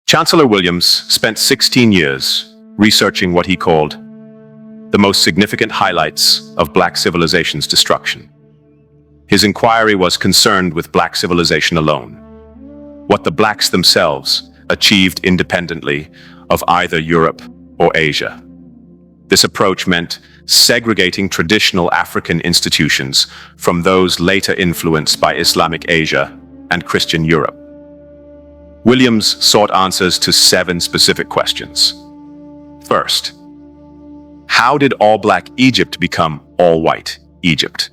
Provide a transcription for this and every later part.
Chancellor Williams spent 16 years researching what he called the most significant highlights of Black civilization's destruction. His inquiry was concerned with Black civilization alone, what the Blacks themselves achieved independently of either Europe or Asia. This approach meant segregating traditional African institutions from those later influenced by Islamic Asia and Christian Europe. Williams sought answers to 7 specific questions. First, how did all-Black Egypt become all-white Egypt?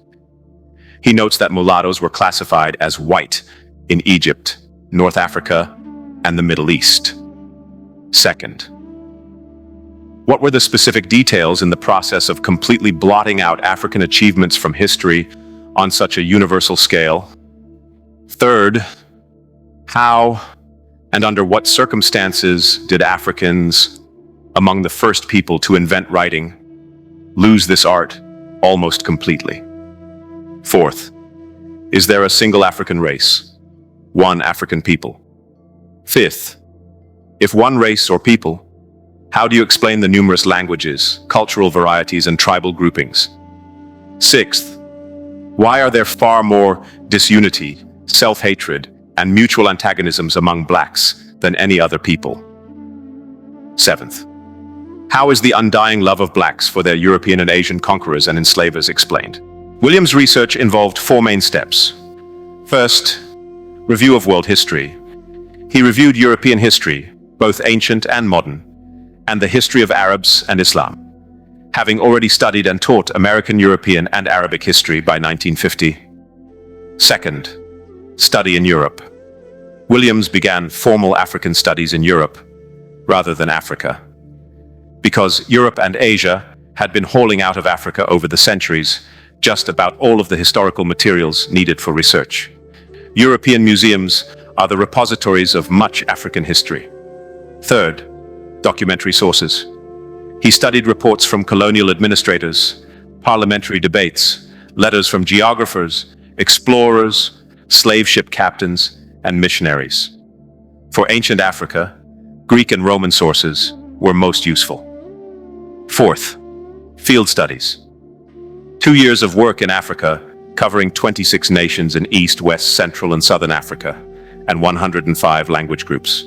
He notes that mulattoes were classified as white in Egypt, North Africa, and the Middle East. Second, what were the specific details in the process of completely blotting out African achievements from history on such a universal scale? Third, how and under what circumstances did Africans, among the first people to invent writing, lose this art almost completely? Fourth, is there a single African race, one African people? Fifth, if one race or people, how do you explain the numerous languages, cultural varieties, and tribal groupings? Sixth, why are there far more disunity, self-hatred, and mutual antagonisms among Blacks than any other people? Seventh, how is the undying love of Blacks for their European and Asian conquerors and enslavers explained? Williams' research involved 4 main steps. First, review of world history. He reviewed European history, both ancient and modern, and the history of Arabs and Islam, having already studied and taught American, European, and Arabic history by 1950. Second, study in Europe. Williams began formal African studies in Europe, rather than Africa, because Europe and Asia had been hauling out of Africa over the centuries just about all of the historical materials needed for research. European museums are the repositories of much African history. Third, documentary sources. He studied reports from colonial administrators, parliamentary debates, letters from geographers, explorers, slave ship captains, and missionaries. For ancient Africa, Greek and Roman sources were most useful. Fourth, field studies. 2 years of work in Africa, covering 26 nations in East, West, Central, and Southern Africa, and 105 language groups,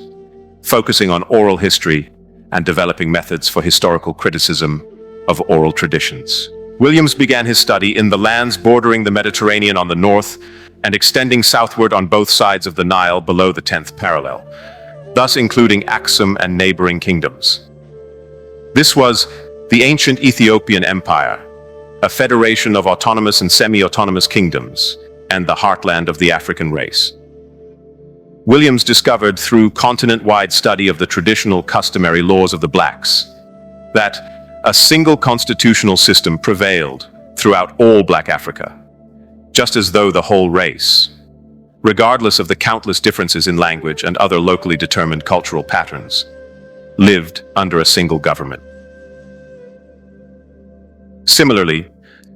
focusing on oral history and developing methods for historical criticism of oral traditions. Williams began his study in the lands bordering the Mediterranean on the north and extending southward on both sides of the Nile below the 10th parallel, thus including Aksum and neighboring kingdoms. This was the ancient Ethiopian Empire, a federation of autonomous and semi-autonomous kingdoms, and the heartland of the African race. Williams discovered through continent-wide study of the traditional customary laws of the Blacks that a single constitutional system prevailed throughout all Black Africa, just as though the whole race, regardless of the countless differences in language and other locally determined cultural patterns, lived under a single government. Similarly,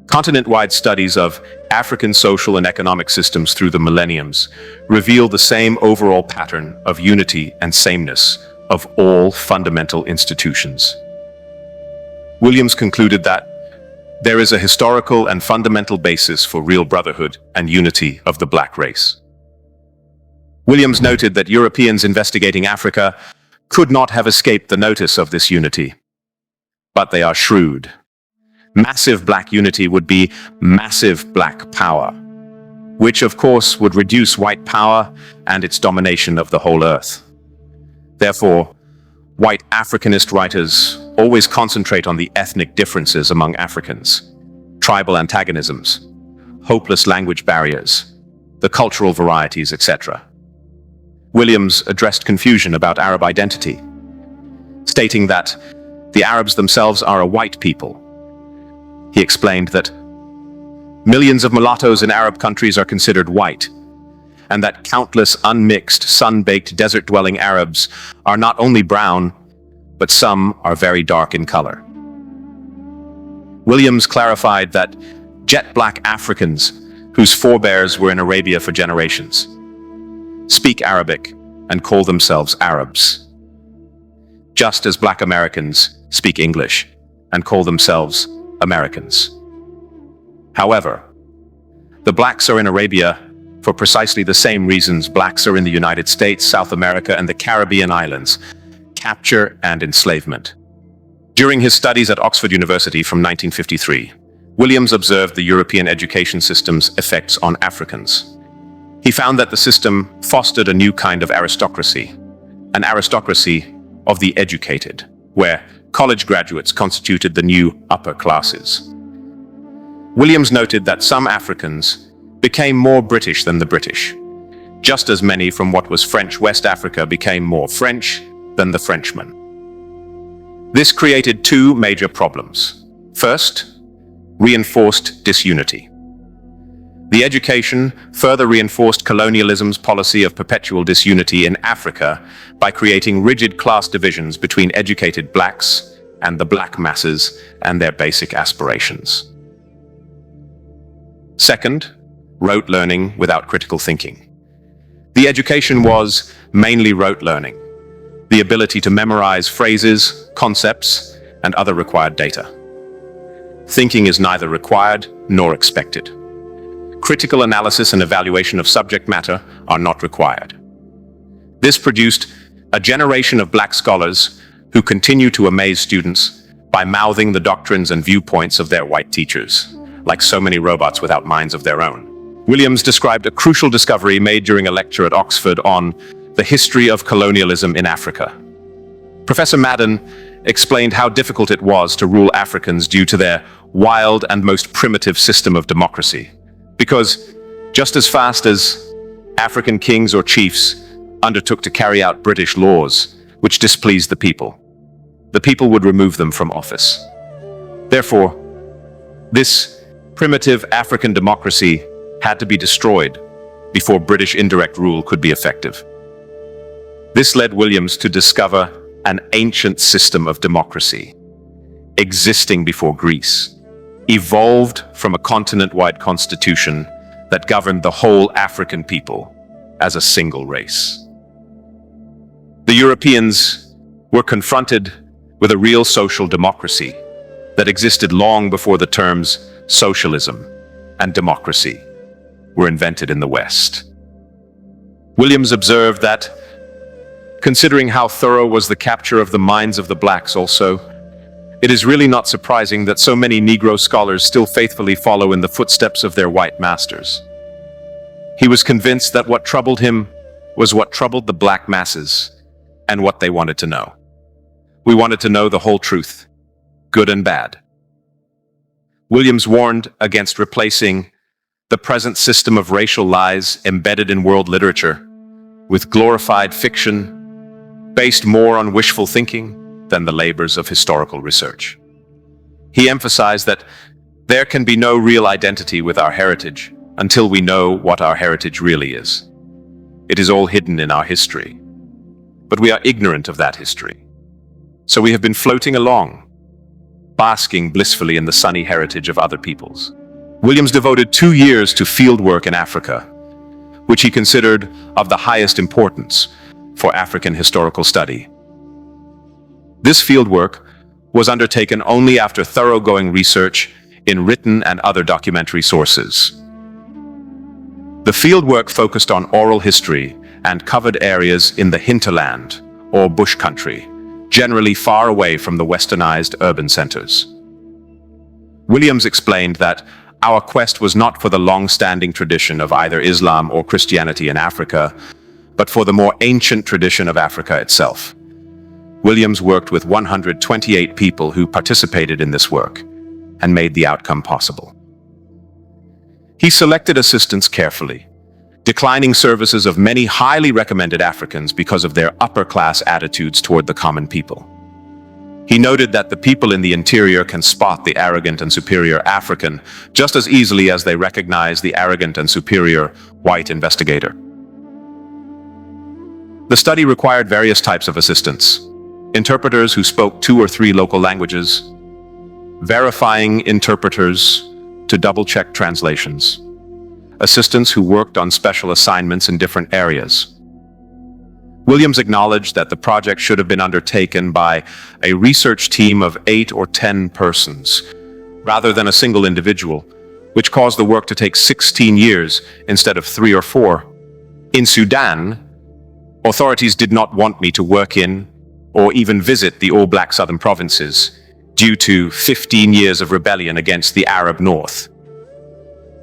continent-wide studies of African social and economic systems through the millenniums reveal the same overall pattern of unity and sameness of all fundamental institutions. Williams concluded that there is a historical and fundamental basis for real brotherhood and unity of the Black race. Williams noted that Europeans investigating Africa could not have escaped the notice of this unity, but they are shrewd. Massive Black unity would be massive Black power, which of course would reduce white power and its domination of the whole earth. Therefore, white Africanist writers always concentrate on the ethnic differences among Africans, tribal antagonisms, hopeless language barriers, the cultural varieties, etc. Williams addressed confusion about Arab identity, stating that the Arabs themselves are a white people. He explained that millions of mulattoes in Arab countries are considered white, and that countless unmixed, sun-baked, desert-dwelling Arabs are not only brown, but some are very dark in color. Williams clarified that jet black Africans, whose forebears were in Arabia for generations, speak Arabic and call themselves Arabs, just as Black Americans speak English and call themselves Americans. However, the blacks are in Arabia for precisely the same reasons blacks are in the United States, South America, and the Caribbean islands: capture and enslavement. During his studies at Oxford University from 1953, Williams observed the European education system's effects on Africans. He found that the system fostered a new kind of aristocracy, an aristocracy of the educated, where college graduates constituted the new upper classes. Williams noted that some Africans became more British than the British, just as many from what was French West Africa became more French than the Frenchmen. This created two major problems. First, reinforced disunity. The education further reinforced colonialism's policy of perpetual disunity in Africa by creating rigid class divisions between educated blacks and the black masses and their basic aspirations. Second, rote learning without critical thinking. The education was mainly rote learning, the ability to memorize phrases, concepts, and other required data. Thinking is neither required nor expected. Critical analysis and evaluation of subject matter are not required. This produced a generation of black scholars who continue to amaze students by mouthing the doctrines and viewpoints of their white teachers, like so many robots without minds of their own. Williams described a crucial discovery made during a lecture at Oxford on the history of colonialism in Africa. Professor Madden explained how difficult it was to rule Africans due to their wild and most primitive system of democracy. Because just as fast as African kings or chiefs undertook to carry out British laws which displeased the people would remove them from office. Therefore, this primitive African democracy had to be destroyed before British indirect rule could be effective. This led Williams to discover an ancient system of democracy, existing before Greece, evolved from a continent-wide constitution that governed the whole African people as a single race. The Europeans were confronted with a real social democracy that existed long before the terms socialism and democracy were invented in the West. Williams observed that, considering how thorough was the capture of the minds of the blacks also, it is really not surprising that so many Negro scholars still faithfully follow in the footsteps of their white masters. He was convinced that what troubled him was what troubled the black masses and what they wanted to know. We wanted to know the whole truth, good and bad. Williams warned against replacing the present system of racial lies embedded in world literature with glorified fiction based more on wishful thinking than the labors of historical research. He emphasized that there can be no real identity with our heritage until we know what our heritage really is. It is all hidden in our history, but we are ignorant of that history. So we have been floating along, basking blissfully in the sunny heritage of other peoples. Williams devoted 2 years to field work in Africa, which he considered of the highest importance for African historical study. This field work was undertaken only after thoroughgoing research in written and other documentary sources. The field work focused on oral history and covered areas in the hinterland, or bush country, generally far away from the westernized urban centers. Williams explained that our quest was not for the long-standing tradition of either Islam or Christianity in Africa, but for the more ancient tradition of Africa itself. Williams worked with 128 people who participated in this work and made the outcome possible. He selected assistants carefully, declining services of many highly recommended Africans because of their upper-class attitudes toward the common people. He noted that the people in the interior can spot the arrogant and superior African just as easily as they recognize the arrogant and superior white investigator. The study required various types of assistants: interpreters who spoke 2 or 3 local languages, verifying interpreters to double-check translations, assistants who worked on special assignments in different areas. Williams acknowledged that the project should have been undertaken by a research team of 8 or 10 persons, rather than a single individual, which caused the work to take 16 years instead of 3 or 4. In Sudan, authorities did not want me to work in or even visit the all-black southern provinces due to 15 years of rebellion against the Arab North.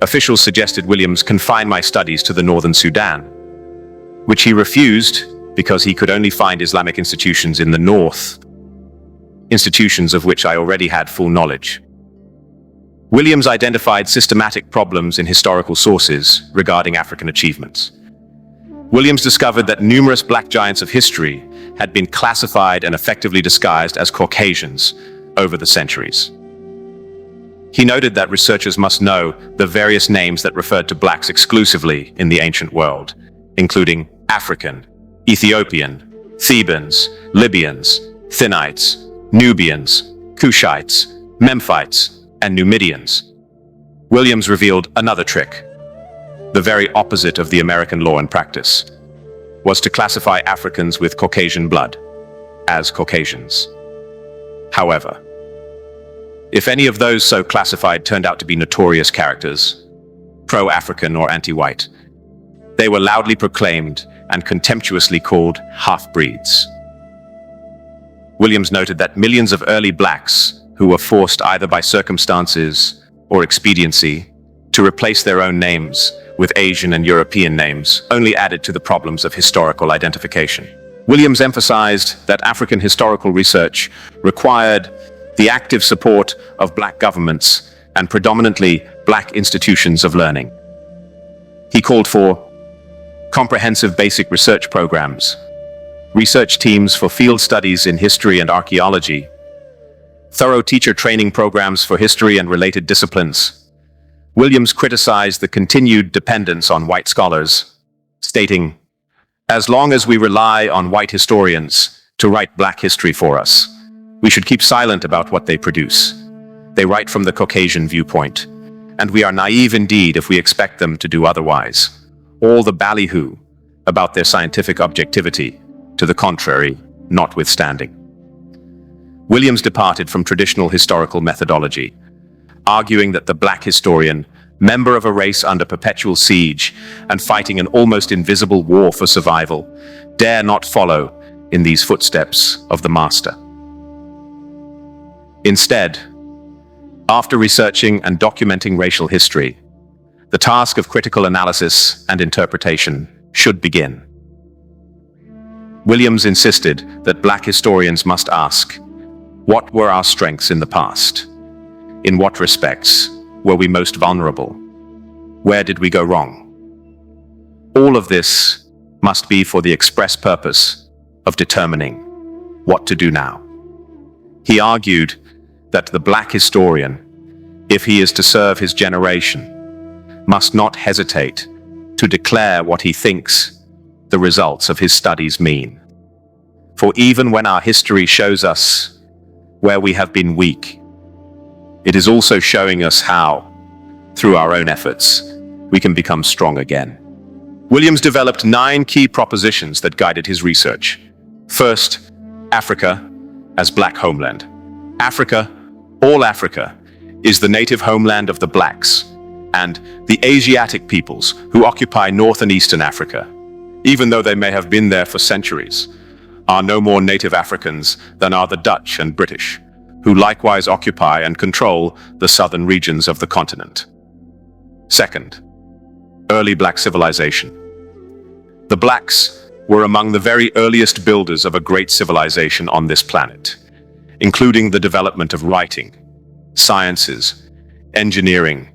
Officials suggested Williams confine my studies to the northern Sudan, which he refused because he could only find Islamic institutions in the north, institutions of which I already had full knowledge. Williams identified systematic problems in historical sources regarding African achievements. Williams discovered that numerous black giants of history had been classified and effectively disguised as Caucasians over the centuries. He noted that researchers must know the various names that referred to blacks exclusively in the ancient world, including African, Ethiopian, Thebans, Libyans, Thinnites, Nubians, Cushites, Memphites, and Numidians. Williams revealed another trick. The very opposite of the American law and practice was to classify Africans with Caucasian blood as Caucasians. However, if any of those so classified turned out to be notorious characters, pro-African or anti-white, they were loudly proclaimed and contemptuously called half-breeds. Williams noted that millions of early blacks who were forced either by circumstances or expediency to replace their own names with Asian and European names only added to the problems of historical identification. Williams emphasized that African historical research required the active support of black governments and predominantly black institutions of learning. He called for comprehensive basic research programs, research teams for field studies in history and archaeology, thorough teacher training programs for history and related disciplines. Williams criticized the continued dependence on white scholars, stating, "As long as we rely on white historians to write black history for us, we should keep silent about what they produce. They write from the Caucasian viewpoint, and we are naive indeed if we expect them to do otherwise. All the ballyhoo about their scientific objectivity, to the contrary, notwithstanding." Williams departed from traditional historical methodology, arguing that the black historian, member of a race under perpetual siege and fighting an almost invisible war for survival, dare not follow in these footsteps of the master. Instead, after researching and documenting racial history, the task of critical analysis and interpretation should begin. Williams insisted that black historians must ask, what were our strengths in the past? In what respects were we most vulnerable? Where did we go wrong? All of this must be for the express purpose of determining what to do now. He argued that the black historian, if he is to serve his generation, must not hesitate to declare what he thinks the results of his studies mean. For even when our history shows us where we have been weak, it is also showing us how, through our own efforts, we can become strong again. Williams developed 9 key propositions that guided his research. First, Africa as black homeland. Africa, all Africa, is the native homeland of the blacks and the Asiatic peoples who occupy North and Eastern Africa, even though they may have been there for centuries, are no more native Africans than are the Dutch and British, who likewise occupy and control the southern regions of the continent. Second, early black civilization. The blacks were among the very earliest builders of a great civilization on this planet, including the development of writing, sciences, engineering,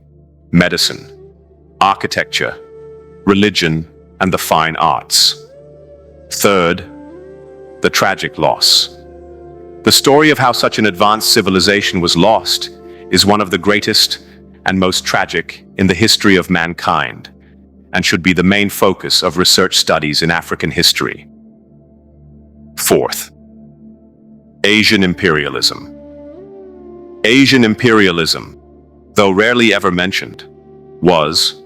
medicine, architecture, religion, and the fine arts. Third, the tragic loss. The story of how such an advanced civilization was lost is one of the greatest and most tragic in the history of mankind, and should be the main focus of research studies in African history. Fourth, Asian imperialism. Asian imperialism, though rarely ever mentioned, was,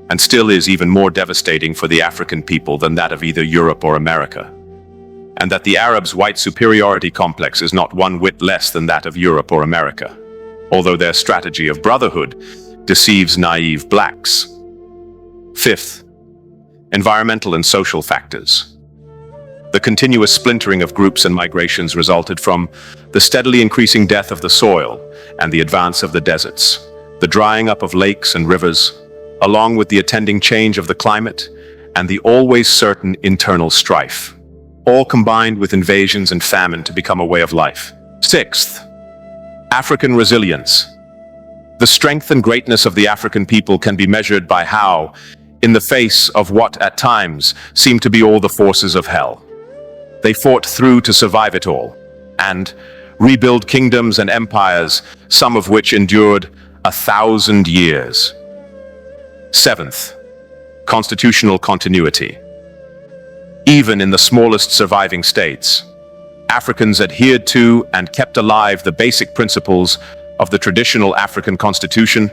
and still is even more devastating for the African people than that of either Europe or America. And that the Arabs' white superiority complex is not one whit less than that of Europe or America, although their strategy of brotherhood deceives naive blacks. Fifth, environmental and social factors. The continuous splintering of groups and migrations resulted from the steadily increasing death of the soil and the advance of the deserts, the drying up of lakes and rivers, along with the attending change of the climate and the always certain internal strife, all combined with invasions and famine to become a way of life. Sixth, African resilience. The strength and greatness of the African people can be measured by how, in the face of what at times seemed to be all the forces of hell, they fought through to survive it all and rebuild kingdoms and empires, some of which endured 1,000 years. Seventh, constitutional continuity. Even in the smallest surviving states, Africans adhered to and kept alive the basic principles of the traditional African constitution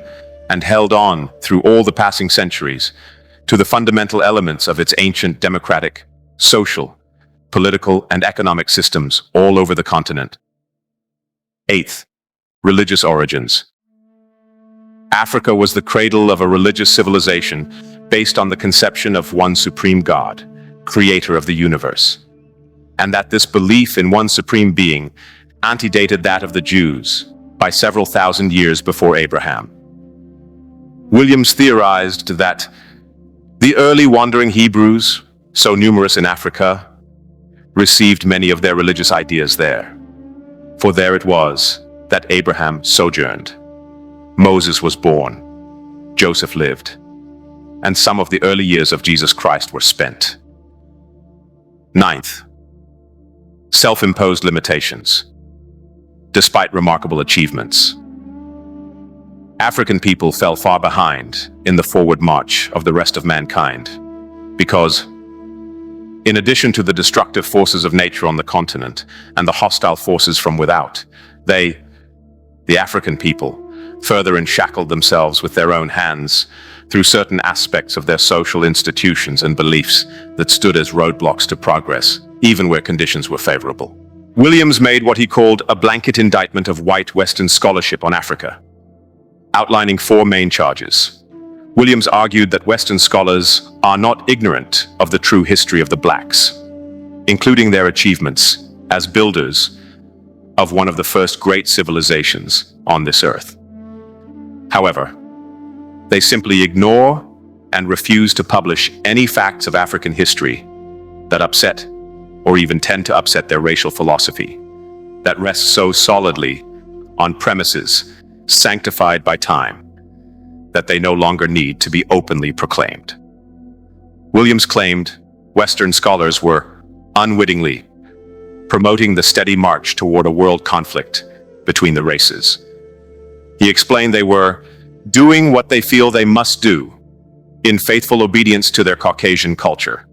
and held on through all the passing centuries to the fundamental elements of its ancient democratic, social, political, and economic systems all over the continent. Eighth, religious origins. Africa was the cradle of a religious civilization based on the conception of one supreme God, creator of the universe, and that this belief in one supreme being antedated that of the Jews by several thousand years before Abraham. Williams theorized that the early wandering Hebrews, so numerous in Africa, received many of their religious ideas there. For there it was that Abraham sojourned, Moses was born, Joseph lived, and some of the early years of Jesus Christ were spent. Ninth, self-imposed limitations. Despite remarkable achievements, African people fell far behind in the forward march of the rest of mankind because, in addition to the destructive forces of nature on the continent and the hostile forces from without, the African people, further enshackled themselves with their own hands through certain aspects of their social institutions and beliefs that stood as roadblocks to progress, even where conditions were favorable. Williams made what he called a blanket indictment of white Western scholarship on Africa, outlining four main charges. Williams argued that Western scholars are not ignorant of the true history of the blacks, including their achievements as builders of one of the first great civilizations on this earth. However, they simply ignore and refuse to publish any facts of African history that upset or even tend to upset their racial philosophy that rests so solidly on premises sanctified by time that they no longer need to be openly proclaimed. Williams claimed Western scholars were unwittingly promoting the steady march toward a world conflict between the races. He explained they were doing what they feel they must do in faithful obedience to their Caucasian culture,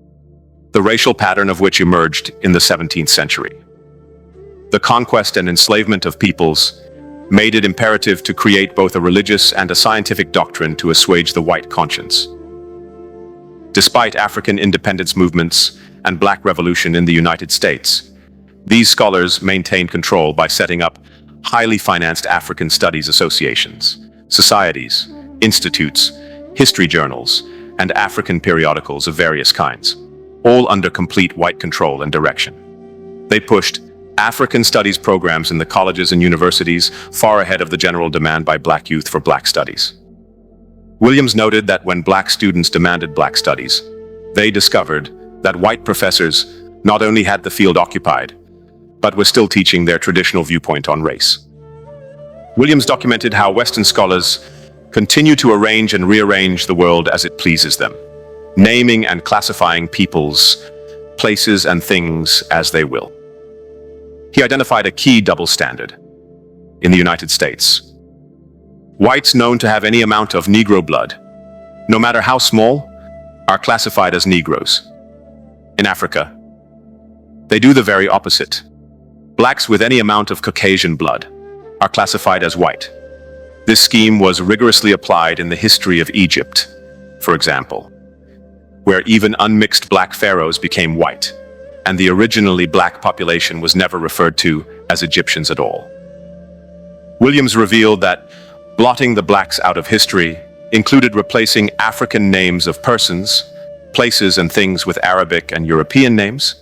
the racial pattern of which emerged in the 17th century. The conquest and enslavement of peoples made it imperative to create both a religious and a scientific doctrine to assuage the white conscience. Despite African independence movements and Black Revolution in the United States, these scholars maintained control by setting up highly financed African studies associations, societies, institutes, history journals, and African periodicals of various kinds, all under complete white control and direction. They pushed African studies programs in the colleges and universities far ahead of the general demand by Black youth for Black studies. Williams noted that when Black students demanded Black studies, they discovered that white professors not only had the field occupied, but were still teaching their traditional viewpoint on race. Williams documented how Western scholars continue to arrange and rearrange the world as it pleases them, naming and classifying peoples, places, and things as they will. He identified a key double standard. In the United States, whites known to have any amount of Negro blood, no matter how small, are classified as Negroes. In Africa, they do the very opposite. Blacks with any amount of Caucasian blood are classified as white. This scheme was rigorously applied in the history of Egypt, for example, where even unmixed black pharaohs became white, and the originally black population was never referred to as Egyptians at all. Williams revealed that blotting the blacks out of history included replacing African names of persons, places, and things with Arabic and European names.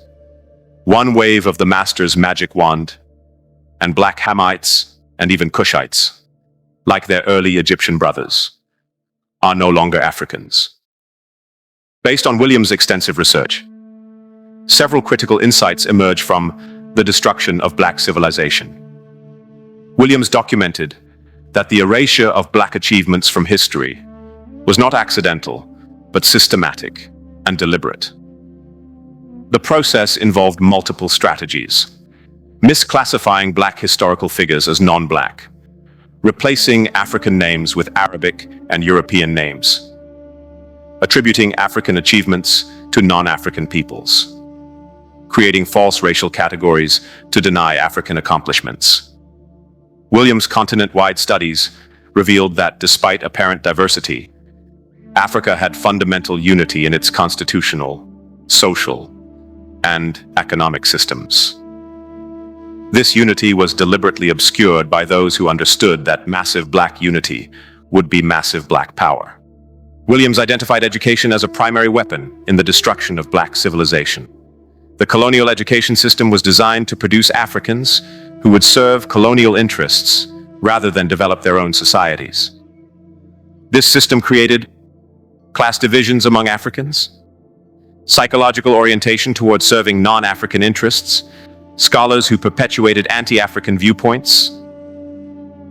One wave of the master's magic wand, and black Hamites and even Cushites, like their early Egyptian brothers, are no longer Africans. Based on Williams' extensive research, several critical insights emerge from the destruction of black civilization. Williams documented that the erasure of black achievements from history was not accidental, but systematic and deliberate. The process involved multiple strategies: misclassifying black historical figures as non-black, replacing African names with Arabic and European names, attributing African achievements to non-African peoples, creating false racial categories to deny African accomplishments. Williams' continent-wide studies revealed that despite apparent diversity, Africa had fundamental unity in its constitutional, social, and economic systems. This unity was deliberately obscured by those who understood that massive black unity would be massive black power. Williams identified education as a primary weapon in the destruction of black civilization. The colonial education system was designed to produce Africans who would serve colonial interests rather than develop their own societies. This system created class divisions among Africans, psychological orientation towards serving non-African interests, scholars who perpetuated anti-African viewpoints.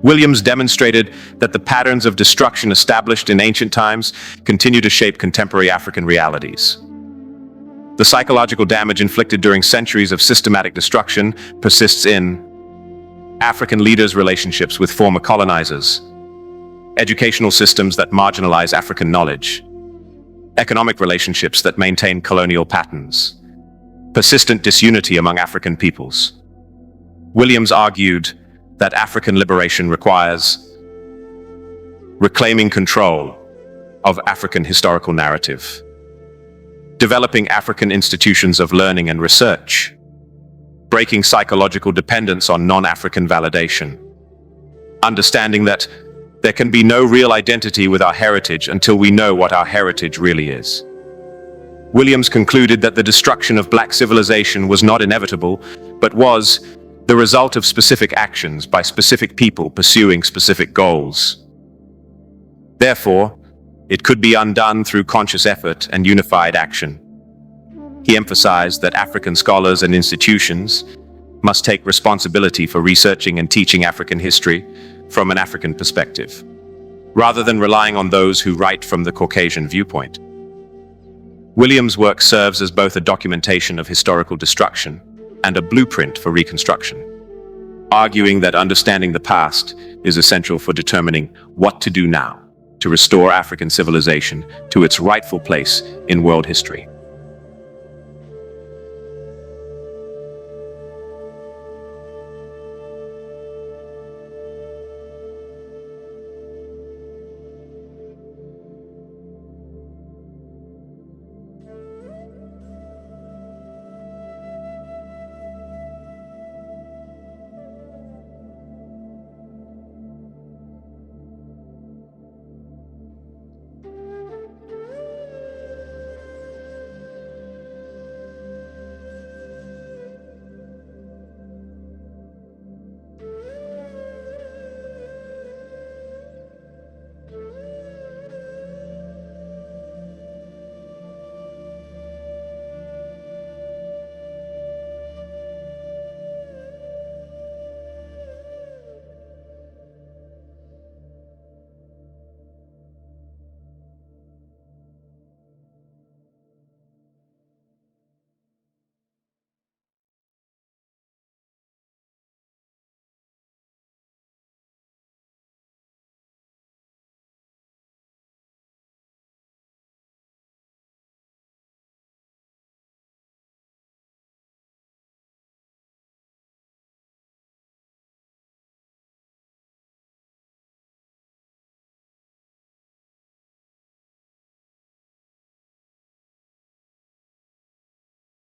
Williams demonstrated that the patterns of destruction established in ancient times continue to shape contemporary African realities. The psychological damage inflicted during centuries of systematic destruction persists in African leaders' relationships with former colonizers, educational systems that marginalize African knowledge, economic relationships that maintain colonial patterns, persistent disunity among African peoples. Williams argued that African liberation requires reclaiming control of African historical narrative, developing African institutions of learning and research, breaking psychological dependence on non-African validation, understanding that there can be no real identity with our heritage until we know what our heritage really is. Williams concluded that the destruction of black civilization was not inevitable, but was the result of specific actions by specific people pursuing specific goals. Therefore, it could be undone through conscious effort and unified action. He emphasized that African scholars and institutions must take responsibility for researching and teaching African history from an African perspective, rather than relying on those who write from the Caucasian viewpoint. Williams' work serves as both a documentation of historical destruction and a blueprint for reconstruction, arguing that understanding the past is essential for determining what to do now to restore African civilization to its rightful place in world history.